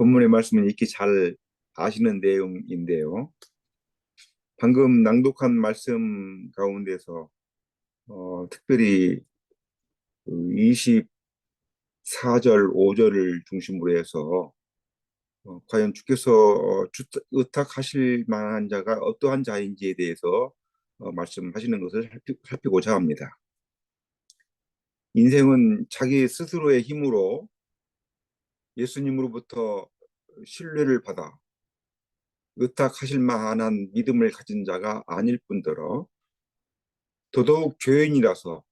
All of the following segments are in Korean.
본문의 말씀은 익히 잘 아시는 내용인데요. 방금 낭독한 말씀 가운데서 특별히 그 24절, 5절을 중심으로 해서 과연 주께서 의탁하실 만한 자가 어떠한 자인지에 대해서 말씀하시는 것을 살피고자 합니다. 인생은 자기 스스로의 힘으로 예수님으로부터 신뢰를 받아 의탁하실 만한 믿음을 가진 자가 아닐 뿐더러 더더욱 죄인이라서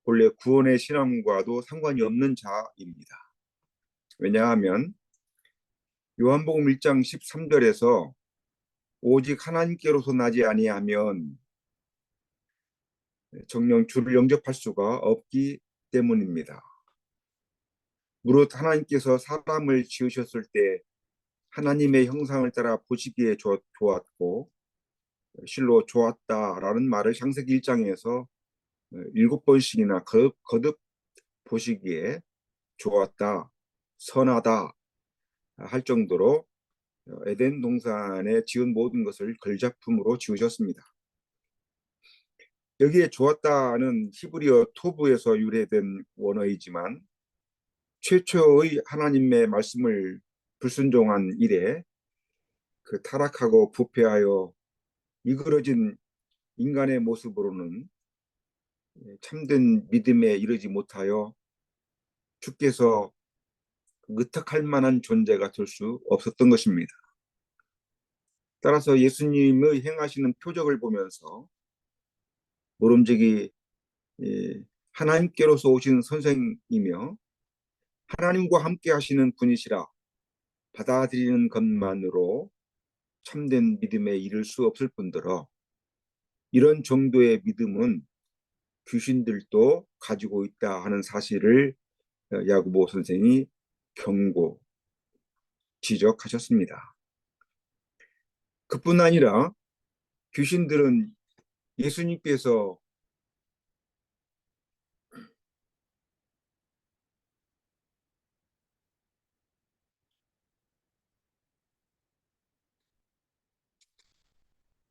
본래 구원의 신앙과도 상관이 없는 자입니다. 왜냐하면 요한복음 1장 13절에서 오직 하나님께로서 나지 아니하면 정녕 주를 영접할 수가 없기 때문입니다. 무릇 하나님께서 사람을 지으셨을 때 하나님의 형상을 따라 보시기에 좋았고 실로 좋았다라는 말을 창세기 1장에서 7번씩이나 거듭 보시기에 좋았다, 선하다 할 정도로 에덴 동산에 지은 모든 것을 걸작품으로 지으셨습니다. 여기에 좋았다는 히브리어 토브에서 유래된 원어이지만 최초의 하나님의 말씀을 불순종한 이래 그 타락하고 부패하여 이그러진 인간의 모습으로는 참된 믿음에 이르지 못하여 주께서 의탁할 만한 존재가 될 수 없었던 것입니다. 따라서 예수님의 행하시는 표적을 보면서 모름지기 하나님께로서 오신 선생이며 하나님과 함께 하시는 분이시라 받아들이는 것만으로 참된 믿음에 이를 수 없을 뿐더러 이런 정도의 믿음은 귀신들도 가지고 있다 하는 사실을 야고보 선생이 경고, 지적하셨습니다. 그뿐 아니라 귀신들은 예수님께서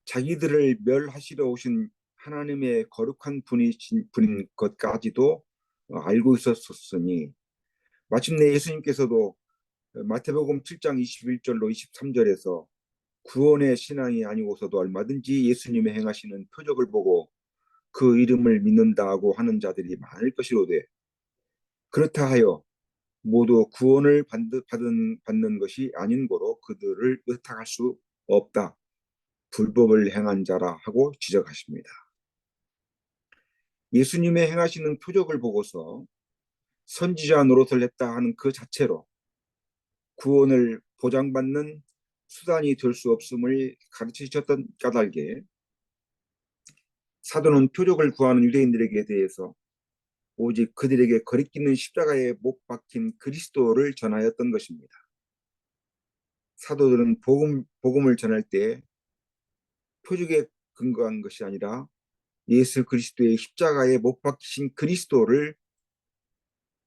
자기들을 멸하시러 오신 하나님의 거룩한 분인 것까지도 알고 있었으니 마침내 예수님께서도 마태복음 7장 21절로 23절에서 구원의 신앙이 아니고서도 얼마든지 예수님의 행하시는 표적을 보고 그 이름을 믿는다고 하는 자들이 많을 것이로되 그렇다 하여 모두 구원을 받는 것이 아닌 고로 그들을 의탁할 수 없다. 불법을 행한 자라 하고 지적하십니다. 예수님의 행하시는 표적을 보고서 선지자 노릇을 했다 하는 그 자체로 구원을 보장받는 수단이 될 수 없음을 가르치셨던 까닭에 사도는 표적을 구하는 유대인들에게 대해서 오직 그들에게 거리끼는 십자가에 못 박힌 그리스도를 전하였던 것입니다. 사도들은 복음을 전할 때 표적에 근거한 것이 아니라 예수 그리스도의 십자가에 못 박히신 그리스도를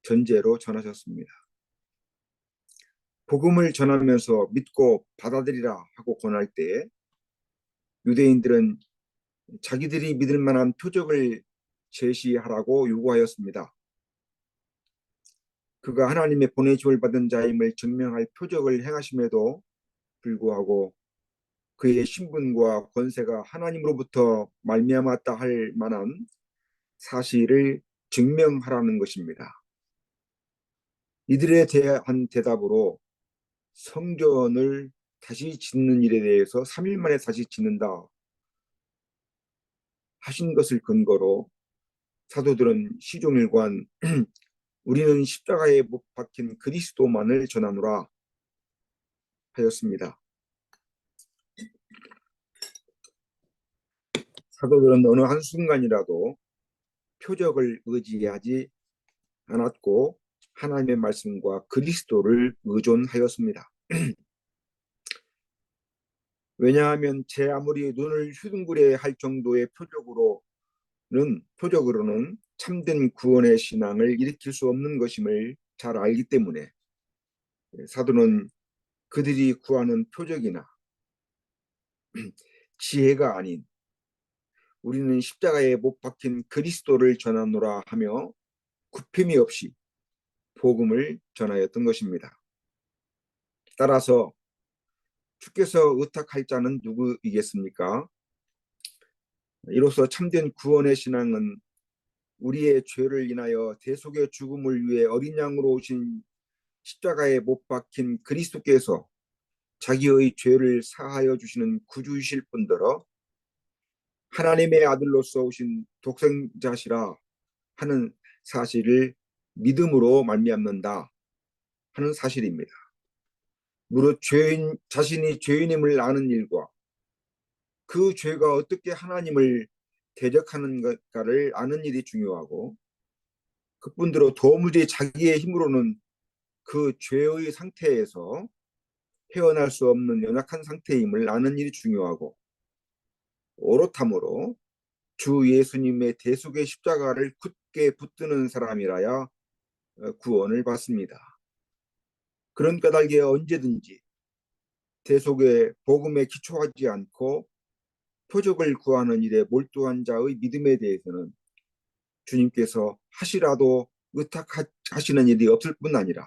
전제로 전하셨습니다. 복음을 전하면서 믿고 받아들이라 하고 권할 때 유대인들은 자기들이 믿을 만한 표적을 제시하라고 요구하였습니다. 그가 하나님의 보내심을 받은 자임을 증명할 표적을 행하심에도 불구하고 그의 신분과 권세가 하나님으로부터 말미암았다 할 만한 사실을 증명하라는 것입니다. 이들에 대한 대답으로 성전을 다시 짓는 일에 대해서 3일 만에 다시 짓는다 하신 것을 근거로 사도들은 시종일관 우리는 십자가에 못 박힌 그리스도만을 전하노라 하였습니다. 사도들은 어느 한순간이라도 표적을 의지하지 않았고 하나님의 말씀과 그리스도를 의존하였습니다. 왜냐하면 제 아무리 눈을 휘둥그레 할 정도의 표적으로는 참된 구원의 신앙을 일으킬 수 없는 것임을 잘 알기 때문에 사도는 그들이 구하는 표적이나 지혜가 아닌 우리는 십자가에 못 박힌 그리스도를 전하노라 하며 굽힘이 없이 복음을 전하였던 것입니다. 따라서 주께서 의탁할 자는 누구이겠습니까? 이로써 참된 구원의 신앙은 우리의 죄를 인하여 대속의 죽음을 위해 어린 양으로 오신 십자가에 못 박힌 그리스도께서 자기의 죄를 사하여 주시는 구주이실 뿐더러 하나님의 아들로서 오신 독생자시라 하는 사실을 믿음으로 말미암는다 하는 사실입니다. 무릇 자신이 죄인임을 아는 일과 그 죄가 어떻게 하나님을 대적하는가를 아는 일이 중요하고, 그뿐더러 도무지 자기의 힘으로는 그 죄의 상태에서 헤어날 수 없는 연약한 상태임을 아는 일이 중요하고, 오롯함으로 주 예수님의 대속의 십자가를 굳게 붙드는 사람이라야 구원을 받습니다. 그런 까닭에 언제든지 대속의 복음에 기초하지 않고 표적을 구하는 일에 몰두한 자의 믿음에 대해서는 주님께서 하시라도 의탁하시는 일이 없을 뿐 아니라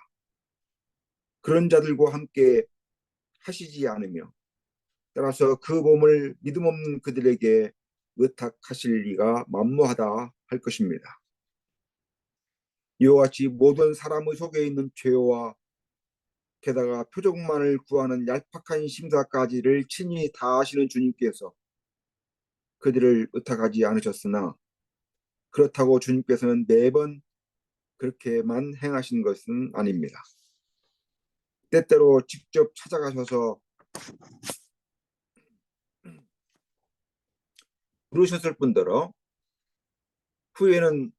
그런 자들과 함께 하시지 않으며, 따라서 그 몸을 믿음 없는 그들에게 의탁하실 리가 만무하다 할 것입니다. 이와 같이 모든 사람의 속에 있는 죄와 게다가 표적만을 구하는 얄팍한 심사까지를 친히 다 아시는 주님께서 그들을 의탁하지 않으셨으나, 그렇다고 주님께서는 매번 그렇게만 행하신 것은 아닙니다. 때때로 직접 찾아가셔서 부르셨을 뿐더러 후에는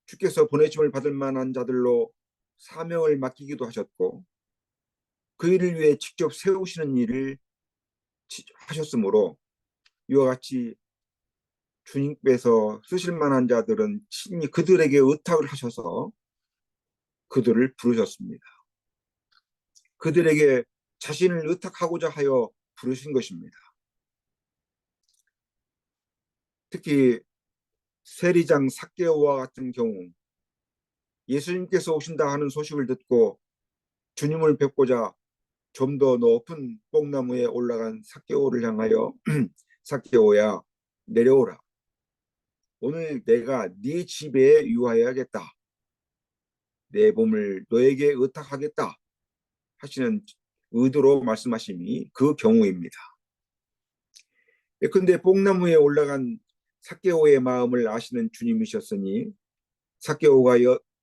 주께서 보내심을 받을 만한 자들로 사명을 맡기기도 하셨고, 그 일을 위해 직접 세우시는 일을 하셨으므로 이와 같이 주님께서 쓰실 만한 자들은 친히 그들에게 의탁을 하셔서 그들을 부르셨습니다. 그들에게 자신을 의탁하고자 하여 부르신 것입니다. 특히 세리장 삭개오와 같은 경우 예수님께서 오신다 하는 소식을 듣고 주님을 뵙고자 좀 더 높은 뽕나무에 올라간 삭개오를 향하여 삭개오야, 내려오라. 오늘 내가 네 집에 유하여야겠다. 내 몸을 너에게 의탁하겠다 하시는 의도로 말씀하심이 그 경우입니다. 근데 뽕나무에 올라간 삭개오의 마음을 아시는 주님이셨으니 삭개오가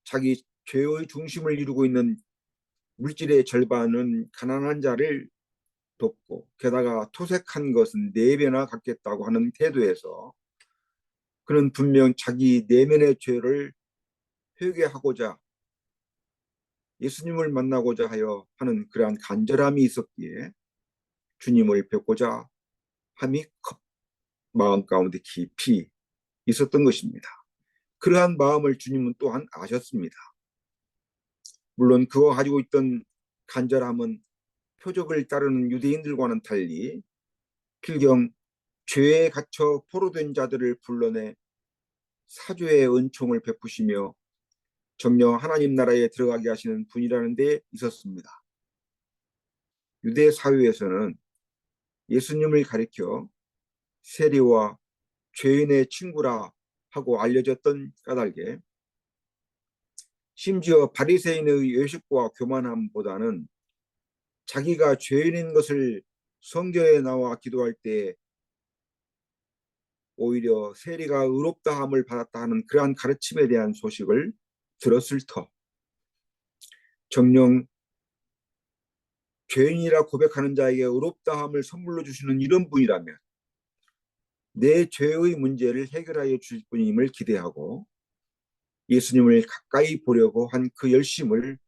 자기 죄의 중심을 이루고 있는 물질의 절반은 가난한 자를 돕고 게다가 토색한 것은 4배나 갚겠다고 하는 태도에서 그는 분명 자기 내면의 죄를 회개하고자 예수님을 만나고자 하여 하는 그러한 간절함이 있었기에 주님을 뵙고자 함이 마음 가운데 깊이 있었던 것입니다. 그러한 마음을 주님은 또한 아셨습니다. 물론 그가 가지고 있던 간절함은 표적을 따르는 유대인들과는 달리 필경 죄에 갇혀 포로된 자들을 불러내 사죄의 은총을 베푸시며 정녕 하나님 나라에 들어가게 하시는 분이라는 데 있었습니다. 유대 사회에서는 예수님을 가리켜 세리와 죄인의 친구라 하고 알려졌던 까닭에 심지어 바리새인의 외식과 교만함보다는 자기가 죄인인 것을 성경에 나와 기도할 때 오히려 세리가 의롭다함을 받았다 하는 그러한 가르침에 대한 소식을 들었을 터 정녕 죄인이라 고백하는 자에게 의롭다함을 선물로 주시는 이런 분이라면 내 죄의 문제를 해결하여 주실 분임을 기대하고 예수님을 가까이 보려고 한 그 열심을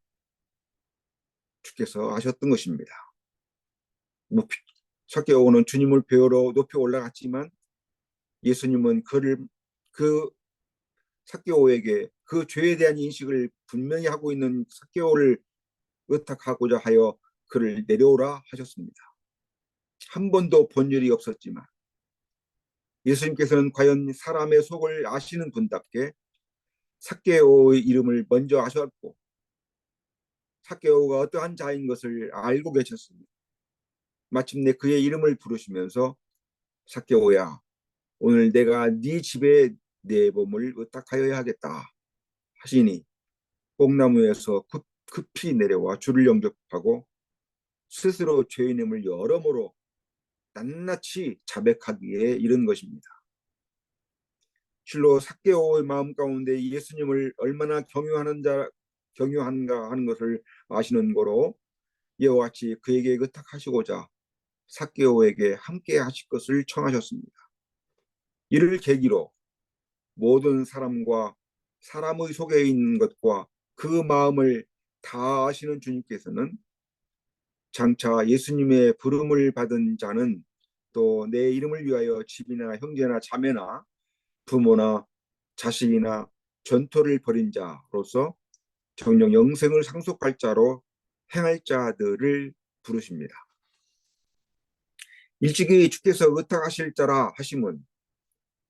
주께서 아셨던 것입니다. 삭개오는 주님을 뵈러 높이 올라갔지만 예수님은 그 삭개오에게 그 죄에 대한 인식을 분명히 하고 있는 삭개오를 의탁하고자 하여 그를 내려오라 하셨습니다. 한 번도 본 일이 없었지만 예수님께서는 과연 사람의 속을 아시는 분답게 삭개오의 이름을 먼저 아셨고 삭개오가 어떠한 자인 것을 알고 계셨습니다. 마침내 그의 이름을 부르시면서 삭개오야, 오늘 내가 네 집에 내 몸을 의탁하여야 하겠다 하시니 뽕나무에서 급히 내려와 주를 영접하고 스스로 죄인임을 여러모로 낱낱이 자백하기에 이른 것입니다. 실로 삭개오의 마음 가운데 예수님을 얼마나 경유한가 하는 것을 아시는 거로 이와 같이 그에게 의탁하시고자 삭개오에게 함께 하실 것을 청하셨습니다. 이를 계기로 모든 사람과 사람의 속에 있는 것과 그 마음을 다 아시는 주님께서는 장차 예수님의 부름을 받은 자는 또 내 이름을 위하여 집이나 형제나 자매나 부모나 자식이나 전토를 벌인 자로서 정령 영생을 상속할 자로 행할 자들을 부르십니다. 일찍이 주께서 의탁하실 자라 하심은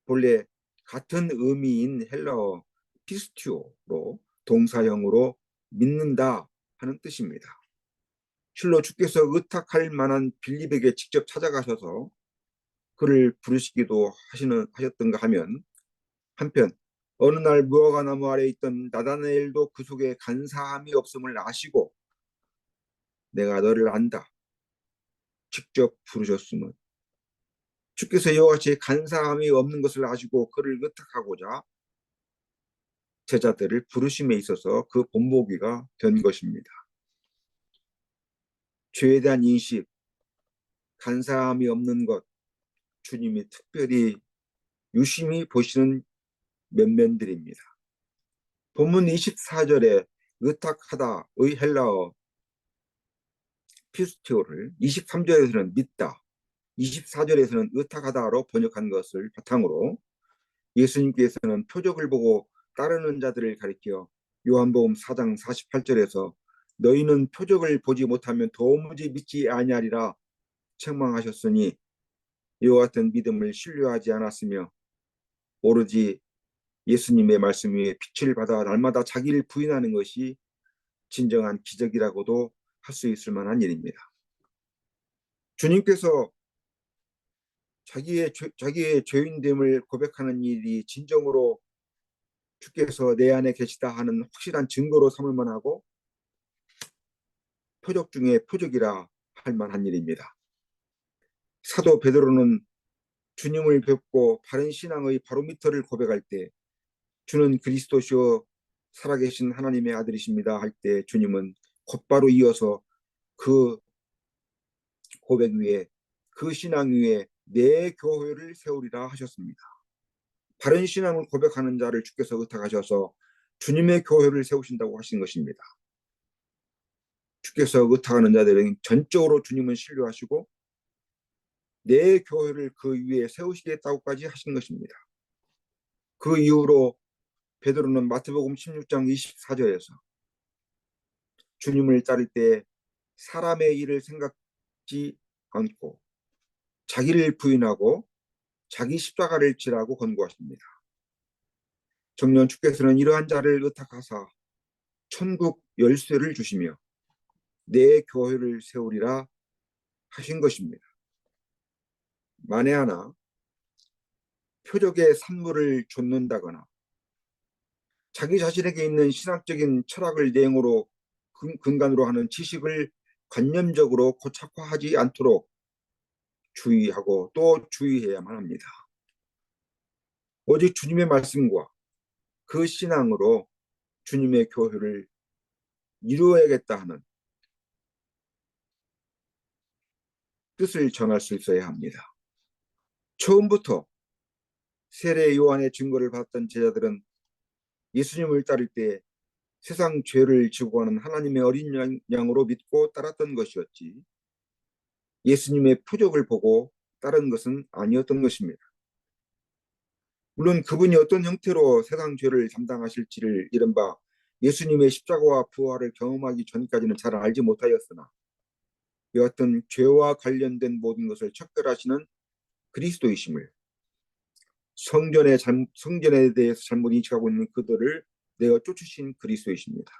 본래 같은 의미인 헬라어 피스티오로 동사형으로 믿는다 하는 뜻입니다. 실로 주께서 의탁할 만한 빌립에게 직접 찾아가셔서 그를 부르시기도 하셨던가 하면 한편 어느 날 무화과 나무 아래 있던 나다나엘도 그 속에 간사함이 없음을 아시고 내가 너를 안다 직접 부르셨음은 주께서 이와 같이 간사함이 없는 것을 아시고 그를 의탁하고자 제자들을 부르심에 있어서 그 본보기가 된 것입니다. 죄에 대한 인식, 간사함이 없는 것, 주님이 특별히 유심히 보시는 면면들입니다. 본문 24절에 의탁하다의 헬라어 피스티오를 23절에서는 믿다, 24절에서는 의탁하다로 번역한 것을 바탕으로 예수님께서는 표적을 보고 따르는 자들을 가리켜 요한복음 4장 48절에서 너희는 표적을 보지 못하면 도무지 믿지 아니하리라 책망하셨으니 이와 같은 믿음을 신뢰하지 않았으며 오로지 예수님의 말씀 위에 빛을 받아 날마다 자기를 부인하는 것이 진정한 기적이라고도 할 수 있을 만한 일입니다. 주님께서 자기의 죄인됨을 고백하는 일이 진정으로 주께서 내 안에 계시다 하는 확실한 증거로 삼을 만하고 표적 중에 표적이라 할 만한 일입니다. 사도 베드로는 주님을 뵙고 바른 신앙의 바로미터를 고백할 때 주는 그리스도시요 살아계신 하나님의 아들이십니다 할 때 주님은 곧바로 이어서 그 고백 위에 그 신앙 위에 내 교회를 세우리라 하셨습니다. 바른 신앙을 고백하는 자를 주께서 의탁하셔서 주님의 교회를 세우신다고 하신 것입니다. 주께서 의탁하는 자들은 전적으로 주님을 신뢰하시고 내 교회를 그 위에 세우시겠다고까지 하신 것입니다. 그 이후로 베드로는 마태복음 16장 24절에서 주님을 따를 때 사람의 일을 생각지 않고 자기를 부인하고 자기 십자가를 지라고 권고하십니다. 정녕 주께서는 이러한 자를 의탁하사 천국 열쇠를 주시며 내 교회를 세우리라 하신 것입니다. 만에 하나 표적의 산물을 좇는다거나 자기 자신에게 있는 신학적인 철학을 내용으로 근간으로 하는 지식을 관념적으로 고착화하지 않도록 주의하고 또 주의해야만 합니다. 오직 주님의 말씀과 그 신앙으로 주님의 교회를 이루어야겠다 하는 뜻을 전할 수 있어야 합니다. 처음부터 세례 요한의 증거를 받았던 제자들은 예수님을 따를 때 세상 죄를 지고 가는 하나님의 어린 양으로 믿고 따랐던 것이었지 예수님의 표적을 보고 따른 것은 아니었던 것입니다. 물론 그분이 어떤 형태로 세상 죄를 담당하실지를 이른바 예수님의 십자가와 부활을 경험하기 전까지는 잘 알지 못하였으나 여하튼 죄와 관련된 모든 것을 척결하시는 그리스도이심을, 성전에 대해서 잘못 인식하고 있는 그들을 내어 쫓으신 그리스도이십니다.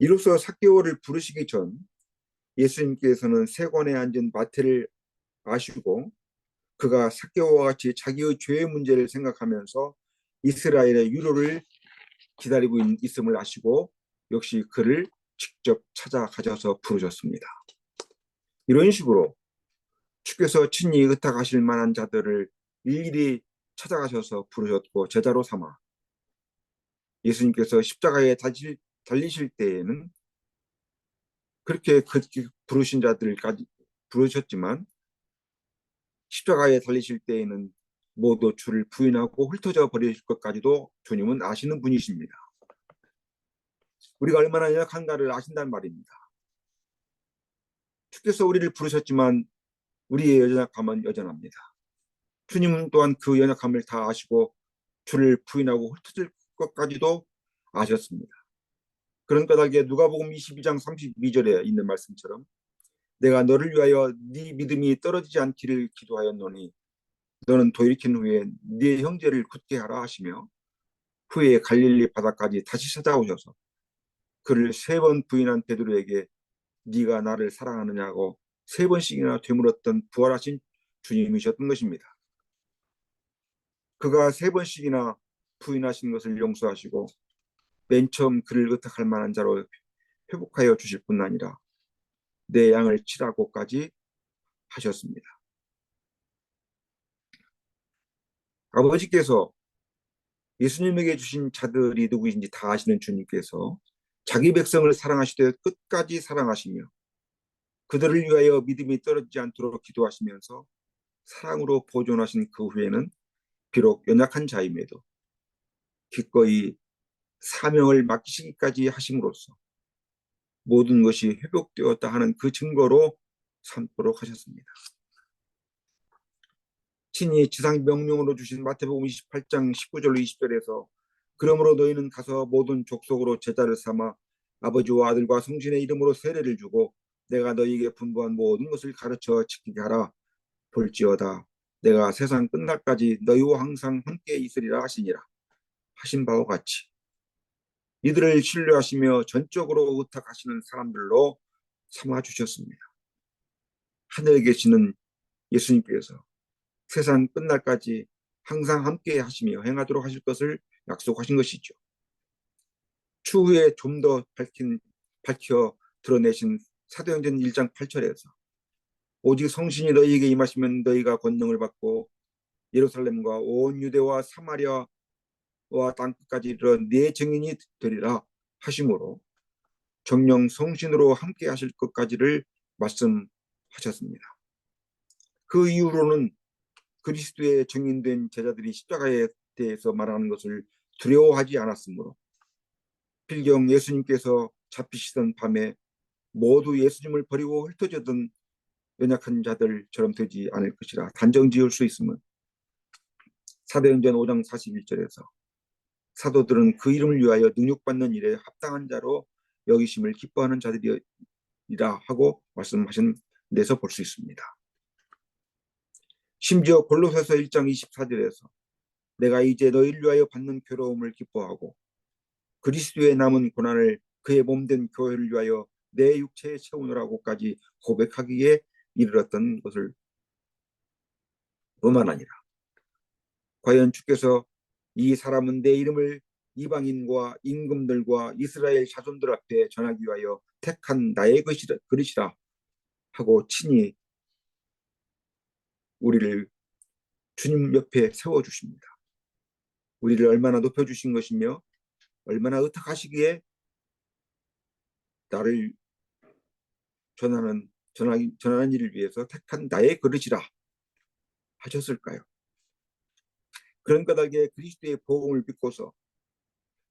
이로써 삭개오를 부르시기 전 예수님께서는 세관에 앉은 마태를 아시고 그가 삭개오와 같이 자기의 죄의 문제를 생각하면서 이스라엘의 위로를 기다리고 있음을 아시고 역시 그를 직접 찾아가셔서 부르셨습니다. 이런 식으로 주께서 친히 의탁하실 만한 자들을 일일이 찾아가셔서 부르셨고 제자로 삼아 예수님께서 십자가에 달리실 때에는 그렇게 부르신 자들까지 부르셨지만 십자가에 달리실 때에는 모두 주를 부인하고 흩어져 버릴 것까지도 주님은 아시는 분이십니다. 우리가 얼마나 연약한가를 아신단 말입니다. 주께서 우리를 부르셨지만 우리의 연약함은 여전합니다. 주님은 또한 그 연약함을 다 아시고 주를 부인하고 흩어질 것까지도 아셨습니다. 그런 까닭에 누가복음 22장 32절에 있는 말씀처럼 내가 너를 위하여 네 믿음이 떨어지지 않기를 기도하였노니 너는 돌이킨 후에 네 형제를 굳게 하라 하시며 후에 갈릴리 바다까지 다시 찾아오셔서 그를 3번 부인한 베드로에게 네가 나를 사랑하느냐고 3번씩이나 되물었던 부활하신 주님이셨던 것입니다. 그가 3번씩이나 부인하신 것을 용서하시고 맨 처음 그를 의탁할 만한 자로 회복하여 주실 뿐 아니라 내 양을 치라고까지 하셨습니다. 아버지께서 예수님에게 주신 자들이 누구인지 다 아시는 주님께서 자기 백성을 사랑하시되 끝까지 사랑하시며 그들을 위하여 믿음이 떨어지지 않도록 기도하시면서 사랑으로 보존하신 그 후에는 비록 연약한 자임에도 기꺼이 사명을 맡기시기까지 하심으로써 모든 것이 회복되었다 하는 그 증거로 삼도록 하셨습니다. 친히 지상 명령으로 주신 마태복음 28장 19절로 20절에서 그러므로 너희는 가서 모든 족속으로 제자를 삼아 아버지와 아들과 성신의 이름으로 세례를 주고 내가 너희에게 분부한 모든 것을 가르쳐 지키게 하라. 볼지어다 내가 세상 끝날까지 너희와 항상 함께 있으리라 하시니라. 하신 바와 같이 이들을 신뢰하시며 전적으로 의탁하시는 사람들로 삼아 주셨습니다. 하늘에 계시는 예수님께서 세상 끝날까지 항상 함께 하시며 행하도록 하실 것을 약속하신 것이죠. 추후에 좀 더 밝혀 드러내신 사도행전 1장 8절에서 오직 성신이 너희에게 임하시면 너희가 권능을 받고 예루살렘과 온 유대와 사마리아와 땅끝까지 이르러 내 증인이 되리라 하심으로 정령 성신으로 함께 하실 것까지를 말씀하셨습니다. 그 이후로는 그리스도의 증인된 제자들이 십자가에 대해서 말하는 것을 두려워하지 않았으므로 필경 예수님께서 잡히시던 밤에 모두 예수님을 버리고 흩어졌던 연약한 자들처럼 되지 않을 것이라 단정 지을 수 있음은 사도행전 5장 41절에서 사도들은 그 이름을 위하여 능력받는 일에 합당한 자로 여기심을 기뻐하는 자들이라 하고 말씀하신 데서 볼 수 있습니다. 심지어 골로새서 1장 24절에서 내가 이제 너희를 위하여 받는 괴로움을 기뻐하고 그리스도의 남은 고난을 그의 몸된 교회를 위하여 내 육체에 채우느라고까지 고백하기에 이르렀던 것을 뿐만 아니라 과연 주께서 이 사람은 내 이름을 이방인과 임금들과 이스라엘 자손들 앞에 전하기 위하여 택한 나의 그릇이라 하고 친히 우리를 주님 옆에 세워주십니다. 우리를 얼마나 높여주신 것이며 얼마나 의탁하시기에 나를 전하는 일을 위해서 택한 나의 그릇이라 하셨을까요? 그런 까닭에 그리스도의 복음을 믿고서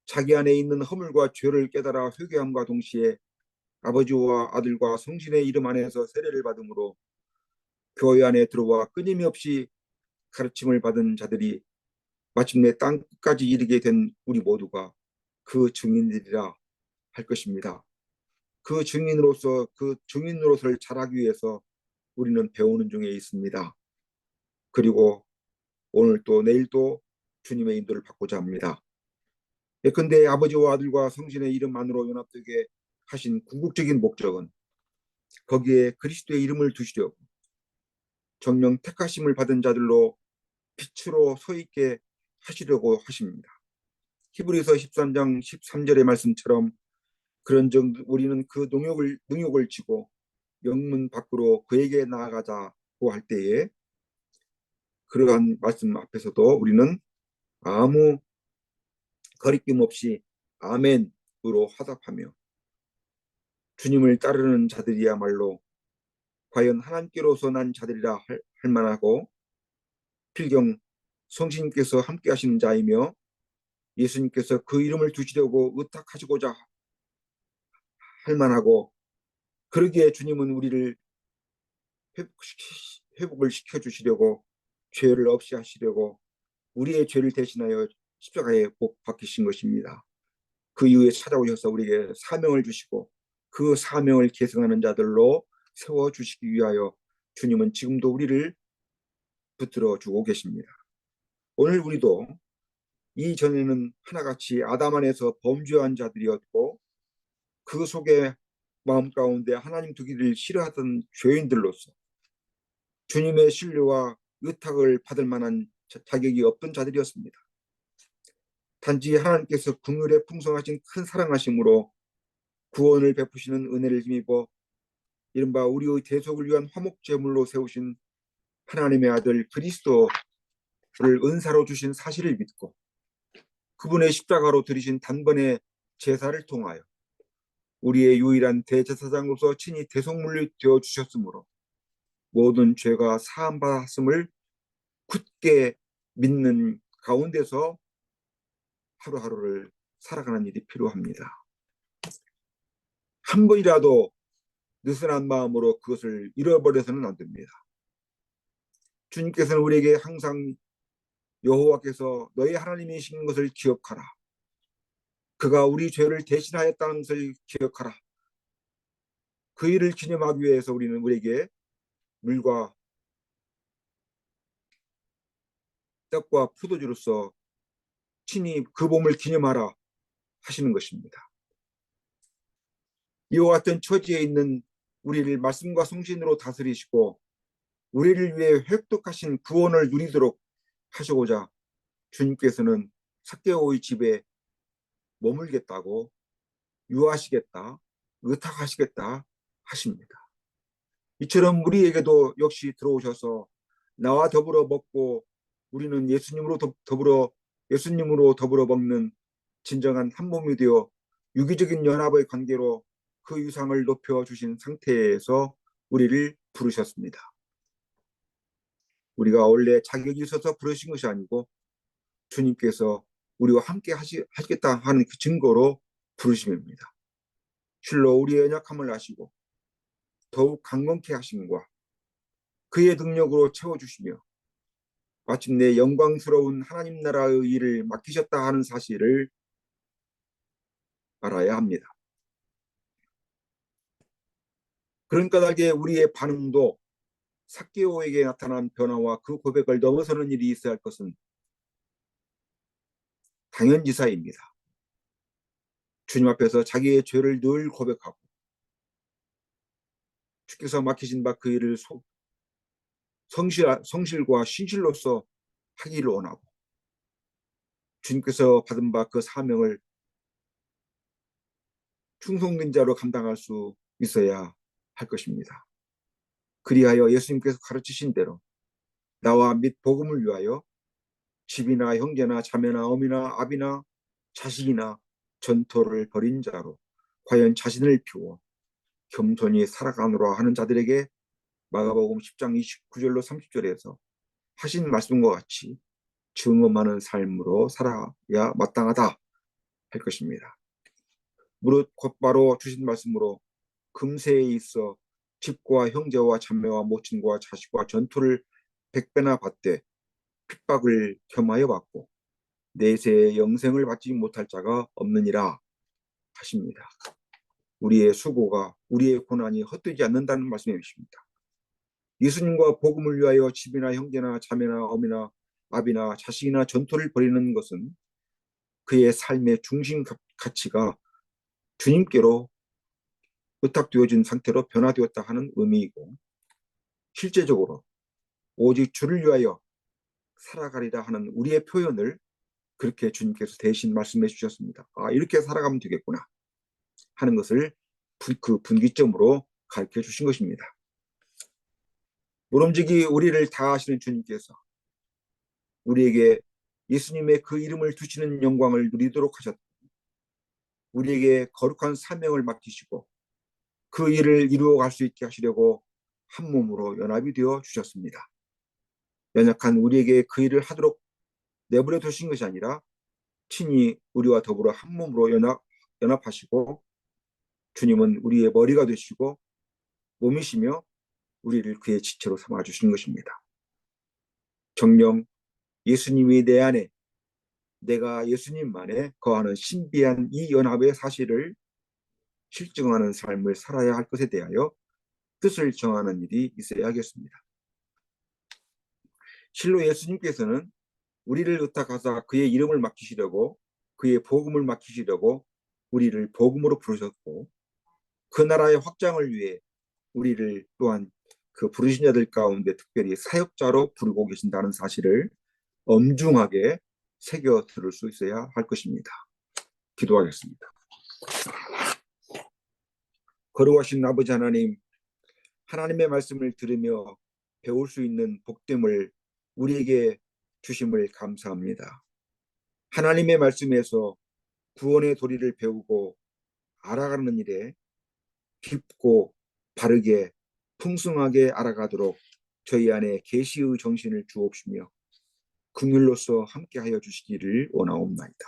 자기 안에 있는 허물과 죄를 깨달아 회개함과 동시에 아버지와 아들과 성신의 이름 안에서 세례를 받음으로 교회 안에 들어와 끊임없이 가르침을 받은 자들이 마침내 땅 끝까지 이르게 된 우리 모두가 그 증인들이라 할 것입니다. 그 증인으로서를 잘하기 위해서 우리는 배우는 중에 있습니다. 그리고 오늘 또 내일 또 주님의 인도를 받고자 합니다. 예컨대 아버지와 아들과 성신의 이름 안으로 연합되게 하신 궁극적인 목적은 거기에 그리스도의 이름을 두시려고 정령 택하심을 받은 자들로 빛으로 서 있게 하시려고 하십니다. 히브리서 13장 13절의 말씀처럼 그런즉 우리는 그 능욕을 지고 영문 밖으로 그에게 나아가자고 할 때에 그러한 말씀 앞에서도 우리는 아무 거리낌 없이 아멘으로 화답하며 주님을 따르는 자들이야말로 과연 하나님께로서 난 자들이라 할 만하고 필경 성신께서 함께 하시는 자이며 예수님께서 그 이름을 두시려고 의탁하시고자 할 만하고 그러기에 주님은 우리를 회복을 시켜주시려고 죄를 없이 하시려고 우리의 죄를 대신하여 십자가에 못 박히신 것입니다. 그 이후에 찾아오셔서 우리에게 사명을 주시고 그 사명을 계승하는 자들로 세워주시기 위하여 주님은 지금도 우리를 붙들어 주고 계십니다. 오늘 우리도 이전에는 하나같이 아담 안에서 범죄한 자들이었고 그 속에 마음 가운데 하나님 두기를 싫어하던 죄인들로서 주님의 신뢰와 의탁을 받을 만한 자격이 없던 자들이었습니다. 단지 하나님께서 긍휼에 풍성하신 큰 사랑하심으로 구원을 베푸시는 은혜를 힘입어 이른바 우리의 대속을 위한 화목제물로 세우신 하나님의 아들 그리스도를 은사로 주신 사실을 믿고 그분의 십자가로 드리신 단번의 제사를 통하여 우리의 유일한 대제사장으로서 친히 대속물이 되어 주셨으므로 모든 죄가 사함받았음을 굳게 믿는 가운데서 하루하루를 살아가는 일이 필요합니다. 한 번이라도 느슨한 마음으로 그것을 잃어버려서는 안 됩니다. 주님께서는 우리에게 항상 여호와께서 너희 하나님이신 것을 기억하라. 그가 우리 죄를 대신하였다는 것을 기억하라. 그 일을 기념하기 위해서 우리에게 물과 떡과 포도주로서 친히 그 몸을 기념하라 하시는 것입니다. 이와 같은 처지에 있는 우리를 말씀과 성신으로 다스리시고 우리를 위해 획득하신 구원을 누리도록 하시고자 주님께서는 삭개오의 집에 머물겠다고 유하시겠다, 의탁하시겠다 하십니다. 이처럼 우리에게도 역시 들어오셔서 나와 더불어 먹고 우리는 예수님으로 더불어 먹는 진정한 한 몸이 되어 유기적인 연합의 관계로 그 유상을 높여주신 상태에서 우리를 부르셨습니다. 우리가 원래 자격이 있어서 부르신 것이 아니고 주님께서 우리와 함께 하시겠다 하는 그 증거로 부르심입니다. 실로 우리의 연약함을 아시고 더욱 강건케 하심과 그의 능력으로 채워주시며 마침내 영광스러운 하나님 나라의 일을 맡기셨다 하는 사실을 알아야 합니다. 그런 까닭에 우리의 반응도 삭개오에게 나타난 변화와 그 고백을 넘어서는 일이 있어야 할 것은 당연지사입니다. 주님 앞에서 자기의 죄를 늘 고백하고 주께서 맡기신 바 그 일을 성실과 신실로서 하기를 원하고 주님께서 받은 바 그 사명을 충성된 자로 감당할 수 있어야 할 것입니다. 그리하여 예수님께서 가르치신 대로 나와 및 복음을 위하여 집이나 형제나 자매나 어미나 아비나 자식이나 전토를 벌인 자로 과연 자신을 비워 겸손히 살아가노라 하는 자들에게 마가복음 10장 29절로 30절에서 하신 말씀과 같이 증언하는 삶으로 살아야 마땅하다 할 것입니다. 무릇 곧바로 주신 말씀으로 금세에 있어 집과 형제와 자매와 모친과 자식과 전투를 100배나 받되 핍박을 겸하여 받고 내세의 영생을 받지 못할 자가 없느니라 하십니다. 우리의 수고가, 우리의 고난이 헛되지 않는다는 말씀이십니다. 예수님과 복음을 위하여 집이나 형제나 자매나 어미나 아비나 자식이나 전토를 벌이는 것은 그의 삶의 중심 가치가 주님께로 의탁되어진 상태로 변화되었다 하는 의미이고, 실제적으로 오직 주를 위하여 살아가리라 하는 우리의 표현을 그렇게 주님께서 대신 말씀해 주셨습니다. 아, 이렇게 살아가면 되겠구나 하는 것을 그 분기점으로 가르쳐 주신 것입니다. 모름지기 우리를 다 아시는 주님께서 우리에게 예수님의 그 이름을 두시는 영광을 누리도록 하셨고, 우리에게 거룩한 사명을 맡기시고 그 일을 이루어갈 수 있게 하시려고 한 몸으로 연합이 되어 주셨습니다. 연약한 우리에게 그 일을 하도록 내버려 두신 것이 아니라 친히 우리와 더불어 한 몸으로 연합하시고, 주님은 우리의 머리가 되시고 몸이시며 우리를 그의 지체로 삼아 주신 것입니다. 정녕 예수님이 내 안에, 내가 예수님만에 거하는 신비한 이 연합의 사실을 실증하는 삶을 살아야 할 것에 대하여 뜻을 정하는 일이 있어야겠습니다. 실로 예수님께서는 우리를 의탁하사 그의 이름을 맡기시려고, 그의 복음을 맡기시려고 우리를 복음으로 부르셨고, 그 나라의 확장을 위해 우리를 또한 그 부르신 자들 가운데 특별히 사역자로 부르고 계신다는 사실을 엄중하게 새겨 들을 수 있어야 할 것입니다. 기도하겠습니다. 거룩하신 아버지 하나님, 하나님의 말씀을 들으며 배울 수 있는 복됨을 우리에게 주심을 감사합니다. 하나님의 말씀에서 구원의 도리를 배우고 알아가는 일에 깊고 바르게 풍성하게 알아가도록 저희 안에 계시의 정신을 주옵시며 긍휼로서 함께하여 주시기를 원하옵나이다.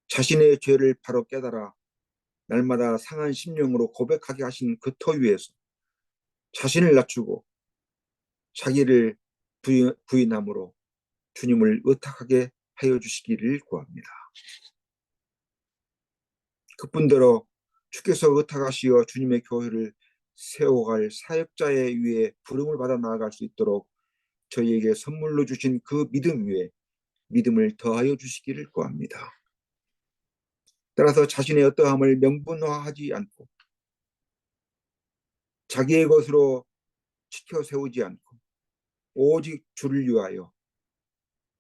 자신의 죄를 바로 깨달아 날마다 상한 심령으로 고백하게 하신 그 터 위에서 자신을 낮추고 자기를 부인함으로 주님을 의탁하게 하여 주시기를 구합니다. 그뿐더러 주께서 의탁하시어 주님의 교회를 세워갈 사역자의 위에 부름을 받아 나아갈 수 있도록 저희에게 선물로 주신 그 믿음 위에 믿음을 더하여 주시기를 구합니다. 따라서 자신의 어떠함을 명분화하지 않고 자기의 것으로 지켜 세우지 않고 오직 주를 위하여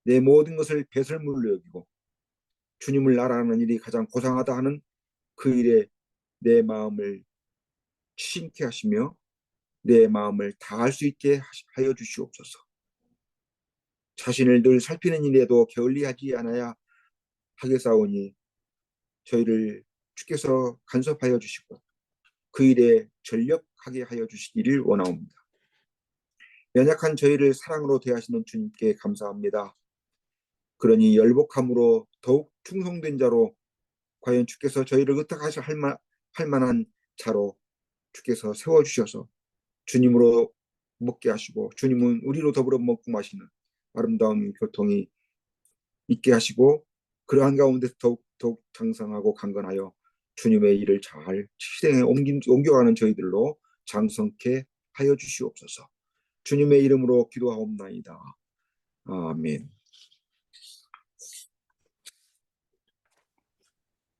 내 모든 것을 배설물로 여기고 주님을 알아가는 일이 가장 고상하다 하는 그 일에 내 마음을 치신케 하시며 내 마음을 다할 수 있게 하여 주시옵소서. 자신을 늘 살피는 일에도 게을리하지 않아야 하겠사오니 저희를 주께서 간섭하여 주시고 그 일에 전력하게 하여 주시기를 원하옵니다. 연약한 저희를 사랑으로 대하시는 주님께 감사합니다. 그러니 열복함으로 더욱 충성된 자로 과연 주께서 저희를 의탁하실 할 만한 자로 주께서 세워주셔서 주님으로 먹게 하시고 주님은 우리로 더불어 먹고 마시는 아름다운 교통이 있게 하시고 그러한 가운데 더욱 장성하고 강건하여 주님의 일을 잘 실행에 옮겨가는 저희들로 장성케 하여 주시옵소서. 주님의 이름으로 기도하옵나이다. 아멘.